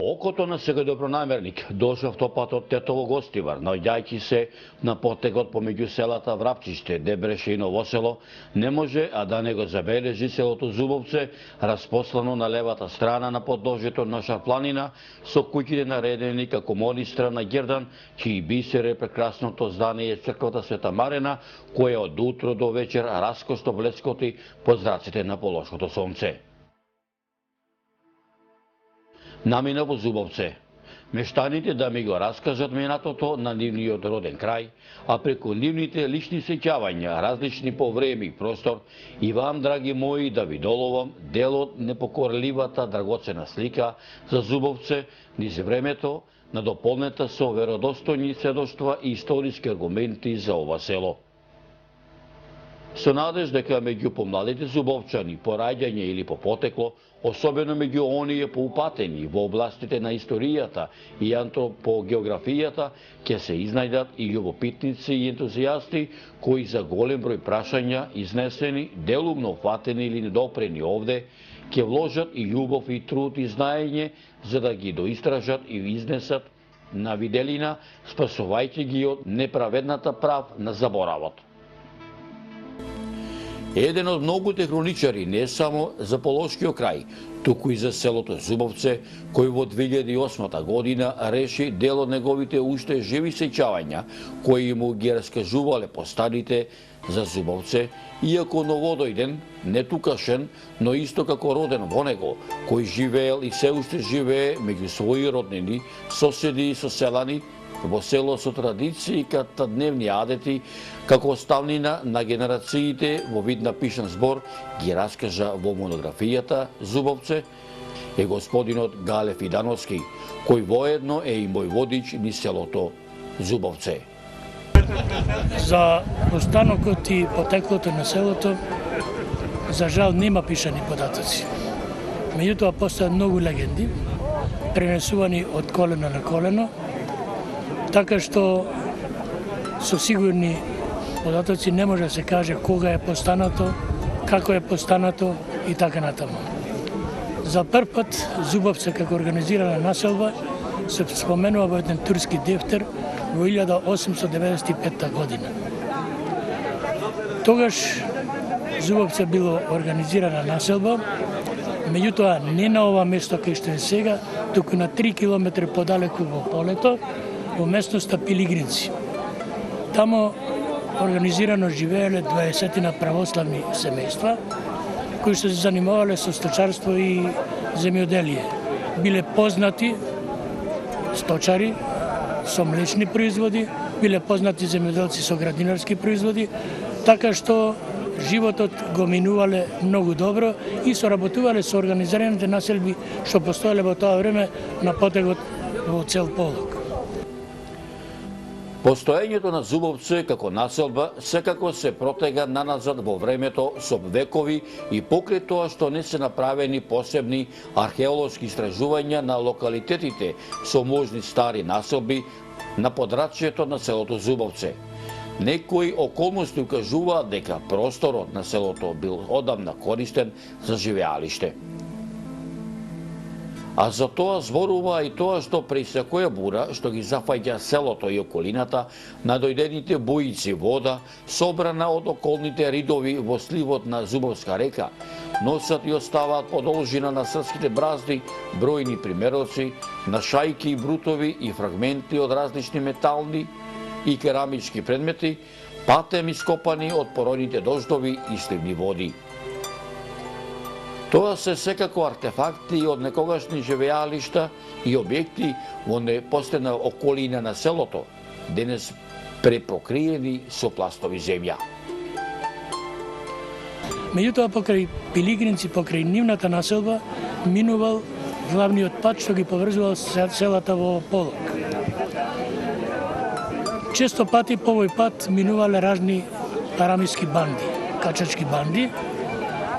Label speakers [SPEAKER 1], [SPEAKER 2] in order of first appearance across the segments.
[SPEAKER 1] Окото на секој добронамерник дошол автопатот Тетово Гостивар, наоѓајќи се на потегот помеѓу селата Врапчиште, Дебреше и Ново село, не може а да не го забележи селото Зубовце, распослано на левата страна на подножјето на Шарпланина, со куќите наредени како монистра на Гердан, чии бисер е прекрасното здание црквата Света Марена, која од утро до вечер раскошно блескоти под зраците на полошкото сонце. Намина во Зубовце. Мештаните да ми го раскажат минатото на нивниот роден крај, а преку нивните лични сеќавања, различни по време и простор, и вам, драги мои, да ви доловам дел од непокорливата драгоцена слика за Зубовце низ времето, надополнета со веродостојни сведоштва и историски аргументи за ова село. Со надеж дека меѓу помладите зубовчани по раѓање или по потекло, особено меѓу оние поупатени во областите на историјата и антропогеографијата, ќе се изнајдат и љубопитници и ентузијасти кои за голем број прашања изнесени, делумно фатени или недопрени овде, ќе вложат и љубов и труд и знаење за да ги доистражат и изнесат на виделина, спасувајќи ги од неправедната прав на заборавот. Еден од многуте хроничари не само за Полошкиот крај, туку и за селото Зубовце, кој во 2008 година реши дел од неговите уште живи сеќавања, кои му ги раскажувале постарите за Зубовце, иако новодојден, не тукашен, но исто како роден во него, кој живеел и се уште живее меѓу своји роднини, соседи и соселани, во село со традиции и катадневни адети, како оставнина на генерациите во вид на пишан збор, ги раскажа во монографијата Зубовце, е господинот Гале Фидановски, кој воедно е и мој водич ни селото Зубовце.
[SPEAKER 2] За останокот и потеклото на селото, за жал нема пишани податоци. Меѓутоа постојат многу легенди, пренесувани од колено на колено, така што со сигурни податоци не може да се каже кога е постанато, како е постанато и така натаму. За прв пат Зубовце како организирана населба се споменува во еден турски дефтер во 1895 година. Тогаш Зубовце било организирана населба, меѓутоа не на ова место кај што е сега, туку на 3 километри подалеку во полето, во местноста Пилигринци. Тамо организирано живееле 20 православни семејства, кои што се занимавале со сточарство и земјоделие. Биле познати сточари со млечни производи, биле познати земјоделци со градинарски производи, така што животот го минувале многу добро и соработувале со организираните населби што постоеле во тоа време на потегот во цел Полок.
[SPEAKER 1] Постоењето на Зубовце како населба секако се протега наназад во времето со векови и покрај тоа што не се направени посебни археолошки истражувања на локалитетите со можни стари населби на подрачјето на селото Зубовце. Некои околности укажуваат дека просторот на селото бил одамна користен за живеалиште. А за тоа зборува и тоа што при секоја бура што ги зафаќа селото и околината, надојдените бујици вода, собрана од околните ридови во сливот на Зубовска река, носат и оставаат подолжина на српските бразди бројни примероци на шајки и брутови и фрагменти од различни метални и керамички предмети, патем ископани од поројните дождови и сливни води. Тоа се секако артефакти од некогашни живеалишта и објекти во непостена околина на селото, денес препокриени со пластови земја.
[SPEAKER 2] Меѓутоа, покрај Пилигринци, покрај нивната населба, минувал главниот пат што ги поврзувал селата во Полок. Често пати по овој пат минувале разни арамиски банди, качачки банди,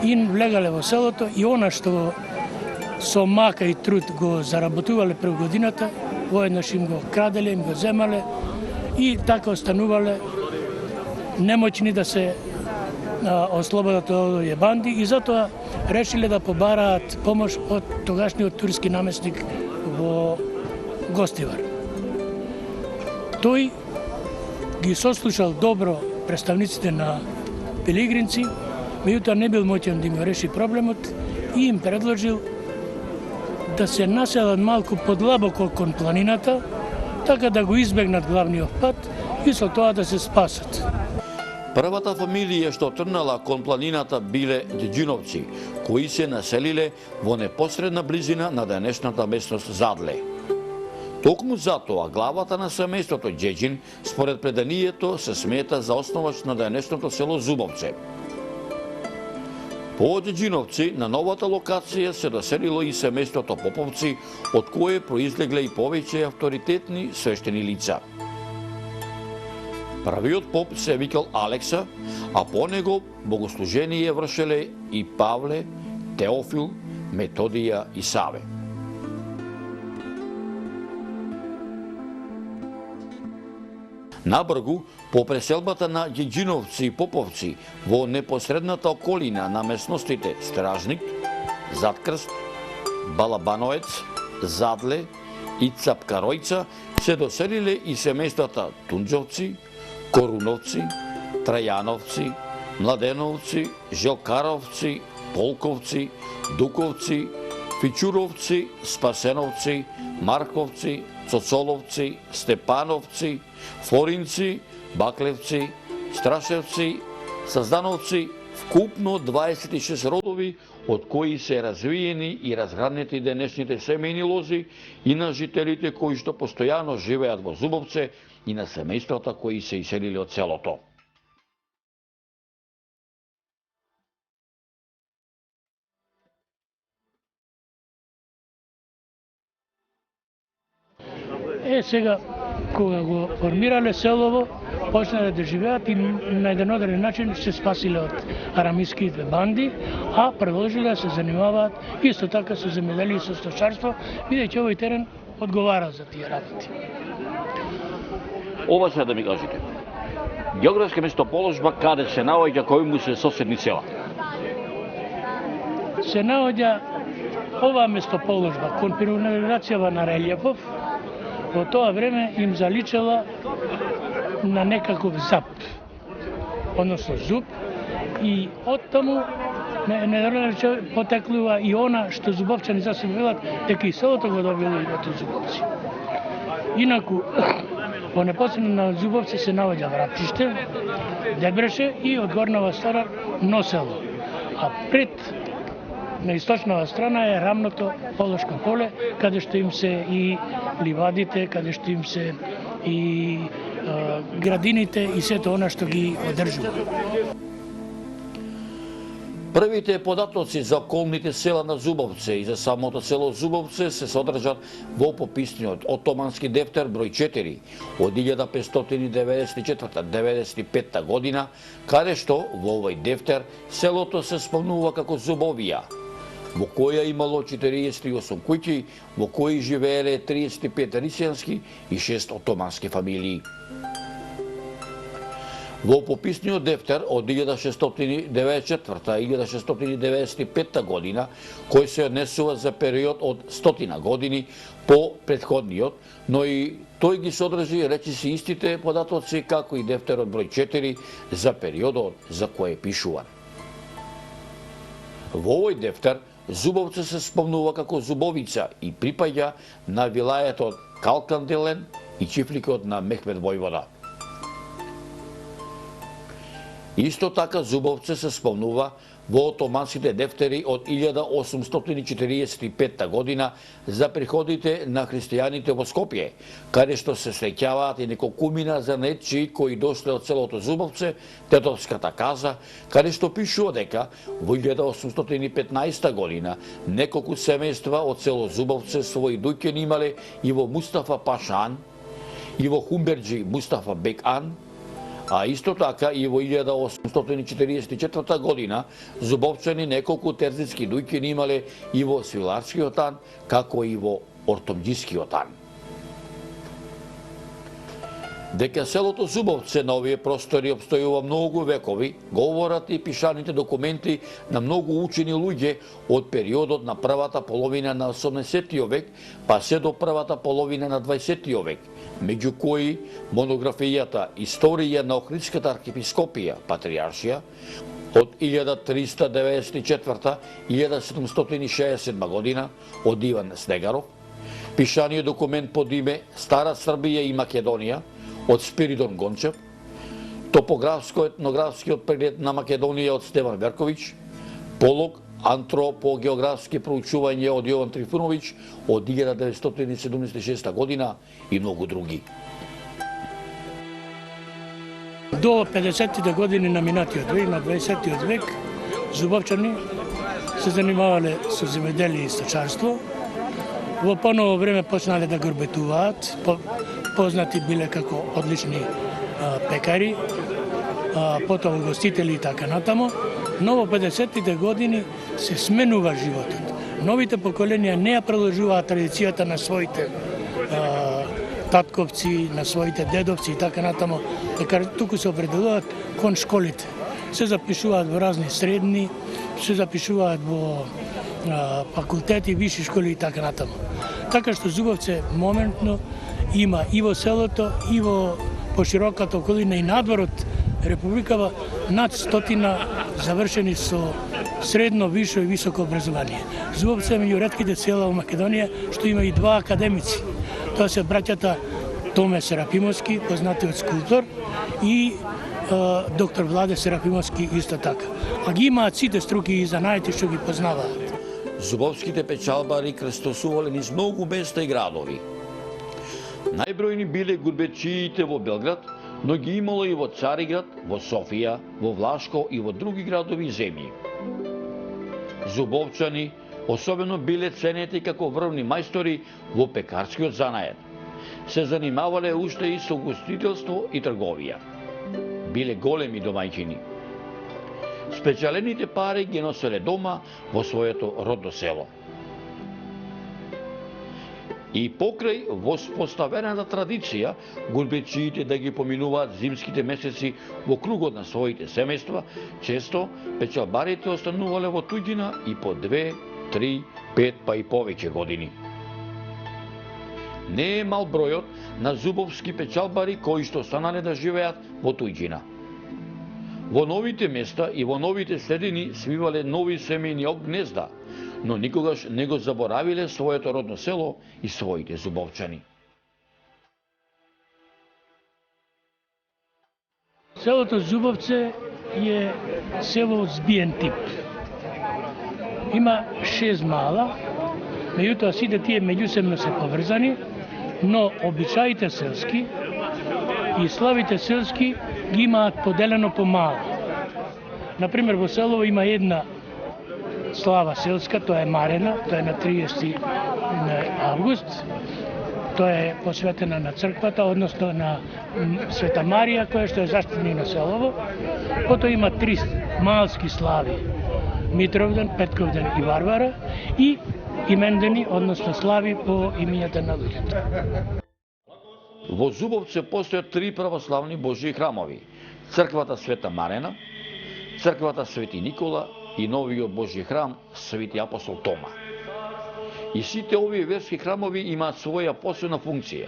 [SPEAKER 2] и влегале во селото и она што со мака и труд го заработувале пред годината, воеднаш им го краделе, им го земале и така останувале немоćни да се ослободат од овие банди и затоа решиле да побараат помош од тогашниот турски наместник во Гостивар. Тој ги сослушал добро представниците на пилигринци, меѓутоа не бил моќен да им реши проблемот и им предложил да се населат малку подлабоко кон планината, така да го избегнат главниот пат и со тоа да се спасат.
[SPEAKER 1] Првата фамилија што трнала кон планината биле Ѓеѓиновци, кои се населиле во непосредна близина на денешната местност Задле. Токму затоа главата на семејството Ѓеѓин, според преданието, се смета за основач на денешното село Зубовце. По Ѓеѓиновци на новата локација се доселило и семејството Поповци, од кое произлегле и повеќе авторитетни свештени лица. Првиот поп се викал Алекса, а по него богослужение вршеле и Павле, Теофил, Методија и Саве. Набргу, по преселбата на Ѓеѓиновци и Поповци во непосредната околина на местностите Стражник, Заткрст, Балабановец, Задле и Цапкаројца се доселиле и семејствата Тунџовци, Коруновци, Трајановци, Младеновци, Желкаровци, Полковци, Дуковци, Фичуровци, Спасеновци, Марковци, Цоцоловци, Степановци, Форинци, Баклевци, Страшевци, Саздановци, вкупно 26 родови, од кои се развиени и разгранети денешните семејни лози и на жителите кои што постојано живеат во Зубовце и на семејствата кои се иселиле од селото.
[SPEAKER 2] Сега, кога го формирале селово, почнале да живеат и на еден одреден начин се спасиле од арамиските банди, а продолжиле да се занимаваат исто така со земјоделие и со сточарство, бидејќи овој терен одговара за тие работи.
[SPEAKER 1] Ова се да ми кажете. Географска местоположба каде се наоѓа, кои му се соседни села?
[SPEAKER 2] Се наоѓа оваа местоположба кон пирогназацијава на релјефов. Во тоа време им заличала на некаков зап, односно зуб, и оттаму потеклува и она што зубовчани за себе велат, дека и селото го добило името Зубовци. Инаку, во непосредно на Зубовци се наоѓа Врапчиште, Дебреше и од горнава страна Носело, а пред на источнава страна е рамното Полошко поле, каде што им се и ливадите, каде што им се и градините и сето она што ги одржува.
[SPEAKER 1] Првите податоци за околните села на Зубовце и за самото село Зубовце се содржат во пописниот Отомански дефтер број 4 од 1594-95 година, каде што во овој дефтер селото се спомнува како Зубовија, во која имало 48 куќи, во кои живееле 35 рисијански и 6 отомански фамилии. Во пописниот дефтер од 1694-1695 година, кој се однесува за период од 100 години по предходниот, но и тој ги содржи речиси истите податоци како и дефтерот број 4 за периодот за кој е пишуван. Во овој дефтер Зубовце се спомнува како Зубовица и припаѓа на вилајетот Калканделен и чифликот на Мехмед војвода. Исто така Зубовце се спомнува во отоманските дефтери од 1845 година за приходите на христијаните во Скопје, каде што се среќаваат и неколкумина занетчи кои дошле од селото Зубовце, Тетовската каза, каде што пишува дека во 1815 година неколку семејства од село Зубовце своји дуќени имале и во Мустафа Пашан, и во Хумберџи Мустафа Бекан, а исто така и во 1844 година зубовчани неколку терзитски дуќени имале и во Свиларскиот ан, како и во Ортомџискиот ан. Дека селото Зубовце на овие простори обстојува многу векови, говорат и пишаните документи на многу учени луѓе од периодот на првата половина на 18 век, па се до првата половина на 20 век, меѓу кои монографијата Историја на Охридската архиепископија, патриаршија, од 1394-1767 година од Иван Снегаров, пишаниот документ под име Стара Србија и Македонија од Спиридон Гончев, топографско-етнографскиот преглед на Македонија од Стеван Верковиќ, полог антропогеографски проучување од Јован Трифуновиќ од 1976 година и многу други.
[SPEAKER 2] До 50-тите години на минатиот век, на 20-тиот век, зубовчани се занимавале со земеделие и сточарство. Во поново време почнале да горбетуваат, познати биле како одлични пекари, потоа угостители и така натаму, но во 50-тите години се сменува животот. Новите поколенија не ја продолжуваат традицијата на своите татковци, на своите дедовци и така натаму, дека туку се определуваат кон школите. Се запишуваат во разни средни, се запишуваат во факултети, виши школи и така натаму. Така што Зубовце моментно има и во селото, и во пошироката околина и надвор од Републикава над 100 завршени со средно, висше и високо образование. Зубовце е меѓу ретките села во Македонија што има и два академици. Тоа се браќата Томе Серафимовски, познатиот скулптор, и доктор Владе Серафимовски исто така. А ги имаат сите струки и занаети што ги познаваат.
[SPEAKER 1] Зубовските печалбари крстосувале низ многу места и градови. Најбројни биле гурбечиите во Белград, но ги имало и во Цариград, во Софија, во Влашко и во други градови и земји. Зубовчани особено биле ценети како врвни мајстори во пекарскиот занаед. Се занимавале уште и со гостителство и трговија. Биле големи домајчини. Спечалените пари ги носеле дома во своето родно село. И покрај воспоставената традиција, гурбечиите да ги поминуваат зимските месеци во кругот на своите семејства, често печалбарите останувале во туѓина и по 2, 3, 5 па и повеќе години. Не е мал бројот на зубовски печалбари кои што останале да живеат во туѓина. Во новите места и во новите средини свивале нови семејни гнезда, но никогаш не го заборавиле своето родно село и своите зубовчани.
[SPEAKER 2] Селото Зубовце е село од збиен тип. Има 6 мала, меѓутоа сите тие меѓусебно се поврзани, но обичаите селски и славите селски ги имаат поделено по мало. Например, во селово има една слава селска, тоа е Марена, тоа е на 30 на август. Тоа е посветена на црквата, односно на Света Марија, која што е заштитник на селово. Потоа има 3 малски слави: Митровден, Петковден и Варвара, и имендени, односно слави по имињата на луѓето.
[SPEAKER 1] Во Зубовце постојат 3 православни божји храмови: црквата Света Марена, црквата Свети Никола и новиот божји храм Свети апостол Тома. И сите овие верски храмови имаат своја посебна функција.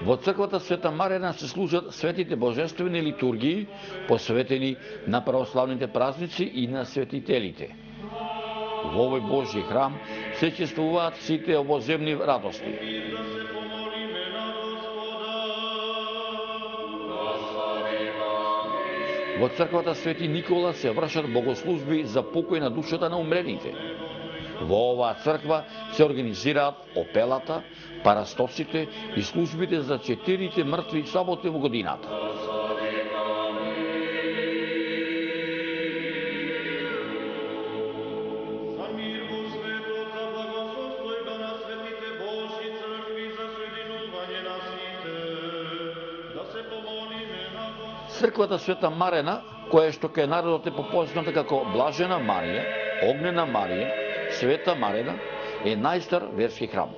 [SPEAKER 1] Во црквата Света Марена се служат светите божествени литургии, посветени на православните празници и на светителите. Во овој божји храм се чествуваат сите овоземни радости. Во црквата Свети Никола се вршат богослужби за покој на душата на умрените. Во оваа црква се организираат опелата, парастоците и службите за 4 мртви саботи во годината. Црквата Света Марена, која што кај народот е попозната како Блажена Марија, Огнена Марија, Света Марена, е најстар верски храм.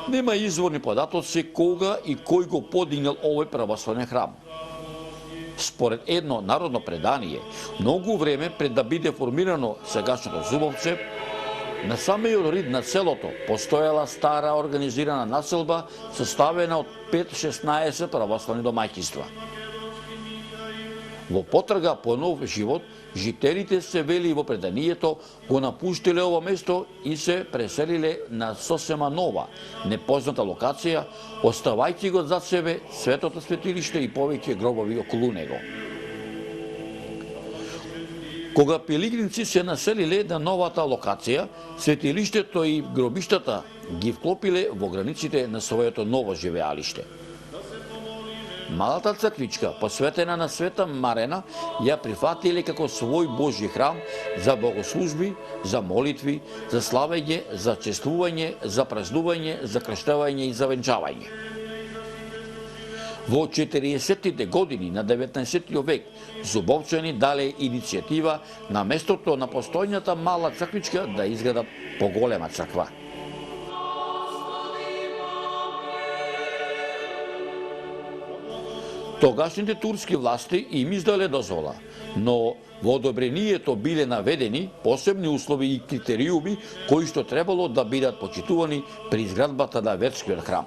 [SPEAKER 1] Нема изворни податоци кога и кој го подигнал овој православен храм. Според едно народно предание, многу време пред да биде формирано сегашното Зубовце, на самиот рид на селото постоела стара организирана населба составена од 5-16 православни домаќинства. Во потрага по нов живот, жителите се вели во преданието го напуштиле ово место и се преселиле на сосема нова, непозната локација, оставајќи го зад себе светото светилиште и повеќе гробови околу него. Кога пилигримци се населиле на новата локација, светилиштето и гробиштата ги вклопиле во границите на своето ново живеалиште. Малата црквичка, посветена на Света Марена, ја прифатиле како свој Божји храм за богослужби, за молитви, за славење, за чествување, за празнување, за крштевање и за венчавање. Во 40-тите години на 19 век Зубовчани дале иницијатива на местото на постојната мала црквичка да изградат поголема црква. Тогашните турски власти им издале дозвола, но во одобрението биле наведени посебни услови и критериуми кои што требало да бидат почитувани при изградбата на верскиот храм.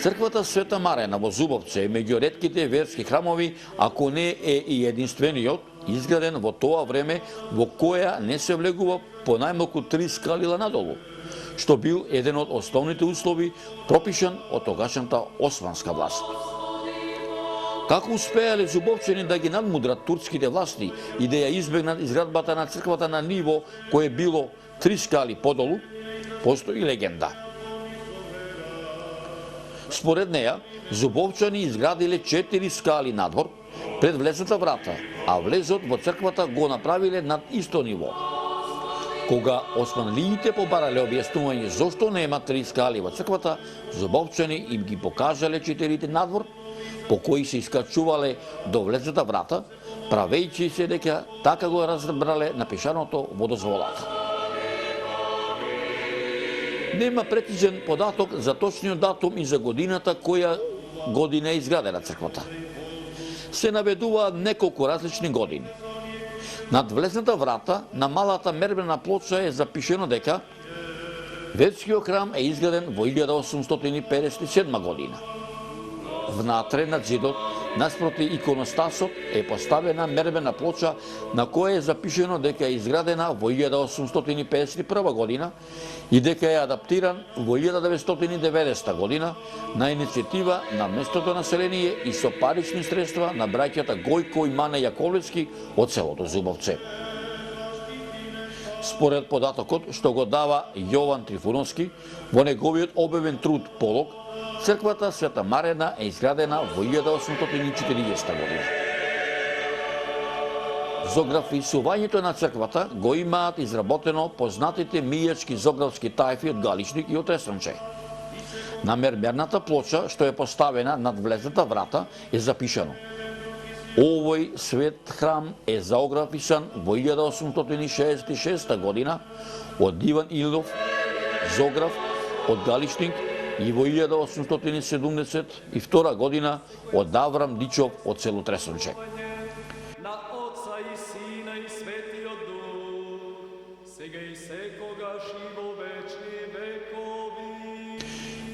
[SPEAKER 1] Црквата Света Марена во Зубовце е меѓу ретките верски храмови, ако не е и единствениот, изграден во тоа време во која не се влегува по најмалку 3 скалила надолу, што бил еден од основните услови пропишан од тогашната османска власт. Како успеале зубовчани да ги надмудрат турските власти и да ја избегнат изградбата на црквата на ниво кое било 3 скали подолу, постои легенда. Според неја, зубовчани изградиле 4 скали надвор пред влезната врата, а влезот во црквата го направиле над исто ниво. Кога османлиите побарале објаснување зошто нема 3 скали во црквата, зубовчани им ги покажале 4 надвор, по кои се искачувале до влезната врата, правејќи се дека така го разбрале напишаното во дозволата. Нема прецизен податок за точниот датум и за годината која година е изградена црквата. Се наведуваат неколку различни години. Над влезната врата на малата мербена плоча е запишено дека верскиот храм е изграден во 1857 година. Внатре над зидот, наспроти иконостасот, е поставена мербена плоча на која е запишено дека е изградена во 1851 година и дека е адаптиран во 1990 година на иницијатива на местното население и со парични средства на браќата Гојко и Мане Јаковлевски од селото Зубовце. Според податокот што го дава Јован Трифуновски во неговиот објавен труд Полог, црквата Света Марена е изградена во 1840 година. Зографисувањето на црквата го имаат изработено познатите мијачки зографски тајфи од Галичник и од Тресунче. На мермерната плоча што е поставена над влезната врата е запишано: овој свет храм е заографисан во 1866 година од Иван Илов, зограф од Галичник, и во 1872 година од Аврам Дичов од село Тресунче.
[SPEAKER 3] На Отца и Сина и Светиот Дух, сега и секогаш и во вечни векови.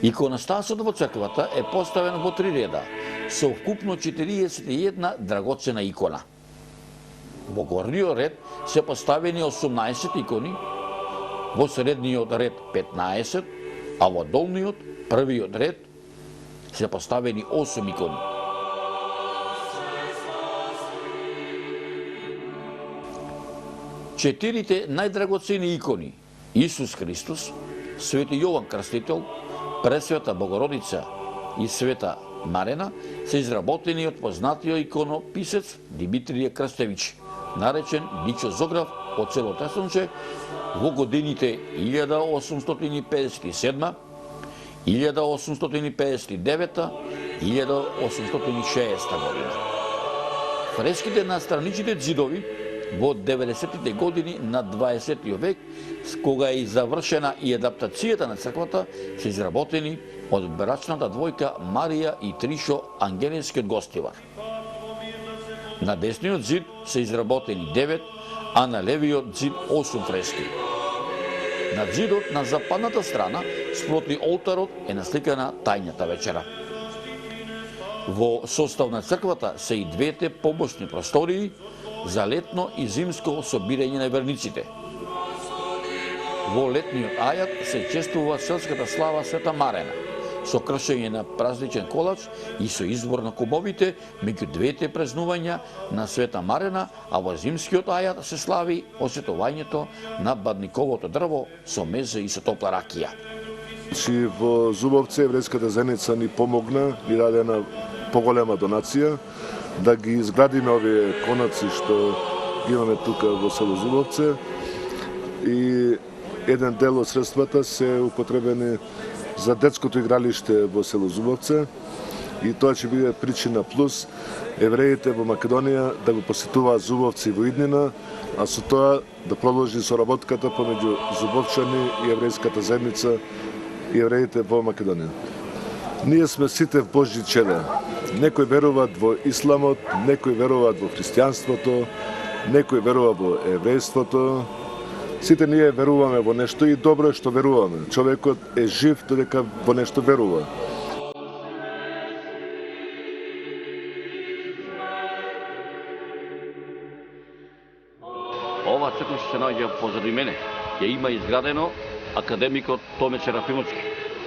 [SPEAKER 1] Иконостасот во црквата е поставен во 3 реда, со вкупно 41 драгоцена икона. Во горниот ред се поставени 18 икони, во средниот ред 15, а во долниот, првиот ред, се поставени 8 икони. Четирите најдрагоцени икони, Исус Христос, Свети Јован Крстител, Пресвета Богородица и Света Марена, се изработени од познатиот иконописец Димитрije Крстевич, наречен Дичо Зограф од село Тресунче, во годините 1857, 1859 и 1860 година. Фреските на страничните ѕидови во 90-тите години на 20 век, кога е завршена и адаптацијата на црквата, се изработени од брачната двојка Марија и Тришо Ангелинскиот гостивар. На десниот зид се изработени 9, а на левиот зид 8 фрески. На зидот на западната страна, спроти олтарот, е насликана тајната вечера. Во состав на црквата се и двете побошни простории за летно и зимско собирање на верниците. Во летниот ајат се чествува селската слава Света Марена, со кршење на празничен колач и со избор на кубовите меѓу двете празнувања на Света Марена, а во зимскиот ајат се слави осветувањето на бадниковото дрво со мезе и со топла ракија.
[SPEAKER 4] Во Зубовце еврејската заедница ни помогна и даде една поголема донација да ги изградиме овие конаци што ги имаме тука во село Зубовце, и еден дел од средствата се употребени за детското игралиште во село Зубовце, и тоа ќе биде причина плюс евреите во Македонија да го посетуваат Зубовци во иднина, а со тоа да продолжи соработката помеѓу зубовчани и еврејската заедница и евреите во Македонија. Ние сме сите Божји чеда. Некои веруваат во исламот, некои веруваат во христијанството, некои веруваат во еврејството. Сите ние веруваме во нешто и добро е што веруваме. Човекот е жив додека во нешто верува.
[SPEAKER 1] Ова црква што се наоѓа позади мене ја има изградено академикот Томе Серафимовски,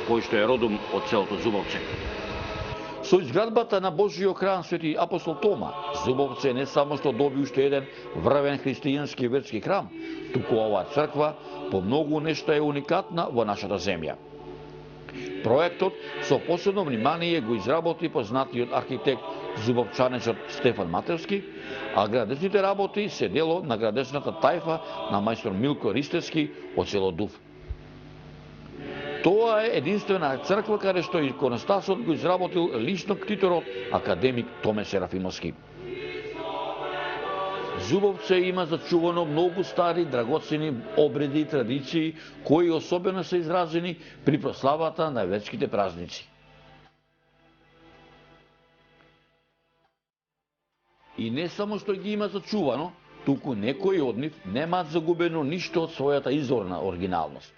[SPEAKER 1] кој што е родом од селото Зубовце. Со изградбата на Божјиот храм Свети апостол Тома, Зубовце не само што доби уште еден врвен христијански верски храм, туку оваа црква по многу нешто е уникатна во нашата земја. Проектот со посебно внимание го изработи познатиот архитект зубовчанецот Стефан Матерски, а градежните работи се дело на градежната тајфа на мајстор Милко Ристевски од село Дув. Тоа е единствена црква каде што иконостасот го изработил лично ктиторот академик Томе Серафимовски. Зубовце има зачувано многу стари драгоцени обреди и традиции кои особено се изразени при прославата на ветските празници. И не само што ги има зачувано, туку некои од нив немаат загубено ништо од својата изворна оригиналност.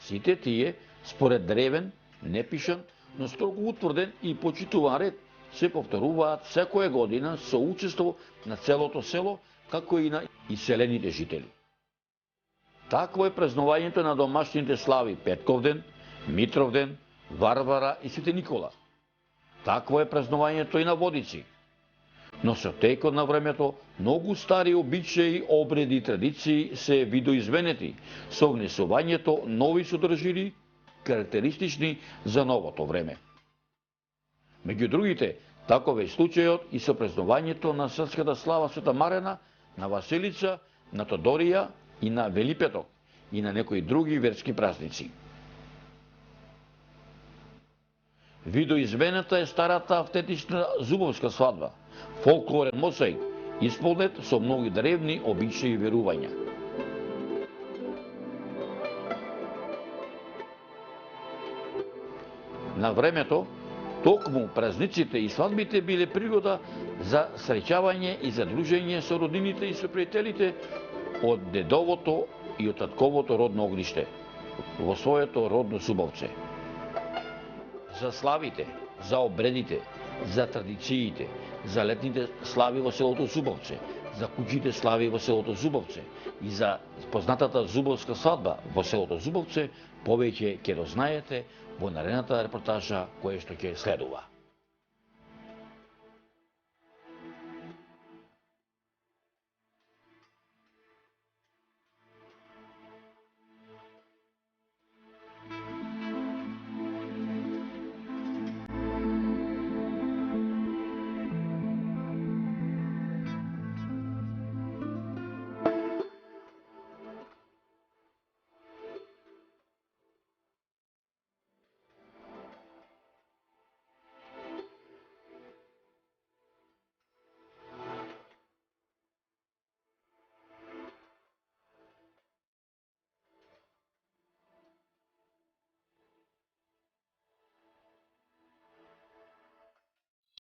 [SPEAKER 1] Сите тие, според древен, непишан, но строго утврден и почитуван ред, се повторуваат секоја година со учество на целото село, како и на иселените жители. Такво е празнувањето на домашните слави Петковден, Митровден, Варвара и Свети Никола. Такво е празнувањето и на Водици. Но со текот на времето, многу стари обичаи, обреди и традиции се видоизменети со внесувањето нови содржини, карактеристични за новото време. Меѓу другите, таков е случајот и со празнувањето на српската слава Света Марена, на Василица, на Тодорија и на Велипеток и на некои други верски празници. Видоизменета е старата автентична зубовска свадба, фолклорен мозаик, исполнет со многу древни обичаи и верувања. На времето, токму празниците и свадбите биле пригода за среќавање и за дружење со роднините и со пријателите од дедовото и од татковото родно огниште, во своето родно Зубовце. За славите, за обредите, за традициите, за летните слави во селото Зубовце, за куќите слави во селото Зубовце и за познатата зубовска свадба во селото Зубовце, повеќе ќе дознаете во наредната репортажа која што ќе следува.